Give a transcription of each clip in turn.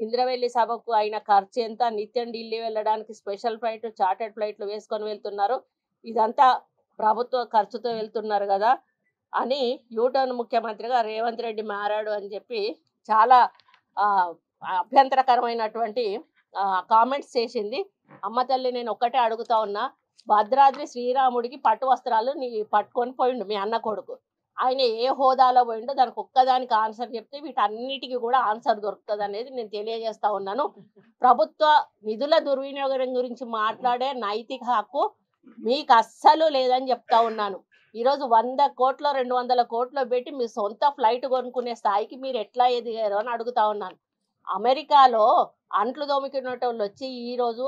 ఇంద్రవెల్లి సభకు అయిన ఖర్చు ఎంత, నిత్యం ఢిల్లీ వెళ్ళడానికి స్పెషల్ ఫ్లైట్, చార్టర్డ్ ఫ్లైట్లు వేసుకొని వెళ్తున్నారు, ఇదంతా ప్రభుత్వ ఖర్చుతో వెళ్తున్నారు కదా అని యూటర్న్ ముఖ్యమంత్రిగా రేవంత్ రెడ్డి మారాడు అని చెప్పి చాలా అభ్యంతరకరమైనటువంటి కామెంట్స్ చేసింది. అమ్మ తల్లి, నేను ఒక్కటే అడుగుతా ఉన్నా, భద్రాద్రి శ్రీరాముడికి పట్టు వస్త్రాలు పట్టుకొని పోయిండు మీ అన్న కొడుకు. ఆయన ఏ హోదాలో పోయిండో దానికి ఒక్కదానికి ఆన్సర్ చెప్తే వీటన్నిటికీ కూడా ఆన్సర్ దొరుకుతుంది అనేది నేను తెలియజేస్తా ఉన్నాను. ప్రభుత్వ నిధుల దుర్వినియోగం గురించి మాట్లాడే నైతిక హక్కు మీకు అస్సలు లేదని చెప్తా ఉన్నాను. ఈరోజు 100 కోట్లు 200 కోట్లు పెట్టి మీ సొంత ఫ్లైట్ కొనుక్కునే స్థాయికి మీరు ఎట్లా ఎదిగారు అని అడుగుతా ఉన్నాను. అమెరికాలో అంట్లు దోమికునేటోళ్ళు వచ్చి ఈరోజు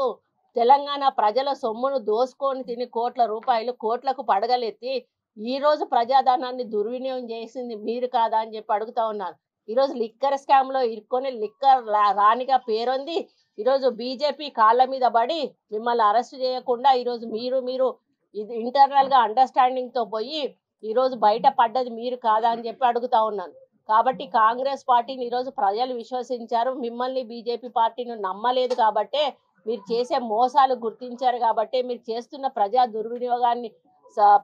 తెలంగాణ ప్రజల సొమ్మును దోసుకొని తిని కోట్ల రూపాయలు కోట్లకు పడగలెత్తి ఈరోజు ప్రజాధనాన్ని దుర్వినియోగం చేసింది మీరు కాదా అని చెప్పి అడుగుతా ఉన్నాను. ఈరోజు లిక్కర్ స్కామ్లో ఇరుక్కొని లిక్కర్ రాణిగా పేరొంది ఈరోజు బీజేపీ కాళ్ళ మీద పడి మిమ్మల్ని అరెస్ట్ చేయకుండా ఈరోజు మీరు ఇది ఇంటర్నల్గా అండర్స్టాండింగ్తో పోయి ఈరోజు బయట పడ్డది మీరు కాదా అని చెప్పి అడుగుతా ఉన్నాను. కాబట్టి కాంగ్రెస్ పార్టీని ఈరోజు ప్రజలు విశ్వసించారు, మిమ్మల్ని బీజేపీ పార్టీని నమ్మలేదు కాబట్టే, మీరు చేసే మోసాలు గుర్తించారు కాబట్టే, మీరు చేస్తున్న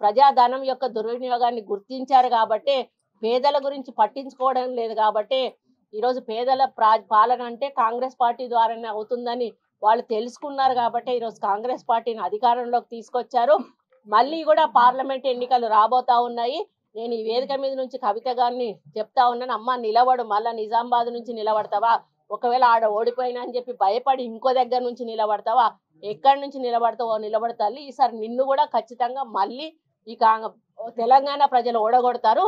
ప్రజాధనం యొక్క దుర్వినియోగాన్ని గుర్తించారు కాబట్టే, పేదల గురించి పట్టించుకోవడం లేదు కాబట్టే ఈరోజు పేదల పాలన అంటే కాంగ్రెస్ పార్టీ ద్వారానే అవుతుందని వాళ్ళు తెలుసుకున్నారు కాబట్టి ఈరోజు కాంగ్రెస్ పార్టీని అధికారంలోకి తీసుకొచ్చారు. మళ్ళీ కూడా పార్లమెంట్ ఎన్నికలు రాబోతా ఉన్నాయి. నేను ఈ వేదిక మీద నుంచి కవిత గారిని చెప్తా ఉన్నాను, అమ్మ నిలబడు, మళ్ళీ నిజామాబాద్ నుంచి నిలబడతావా, ఒకవేళ ఆడ ఓడిపోయినా అని చెప్పి భయపడి ఇంకో దగ్గర నుంచి నిలబడతావా, ఎక్కడి నుంచి నిలబడతావో నిలబడతాలి. ఈసారి నిన్ను కూడా ఖచ్చితంగా మళ్ళీ ఈ తెలంగాణ ప్రజలు ఓడగొడతారు.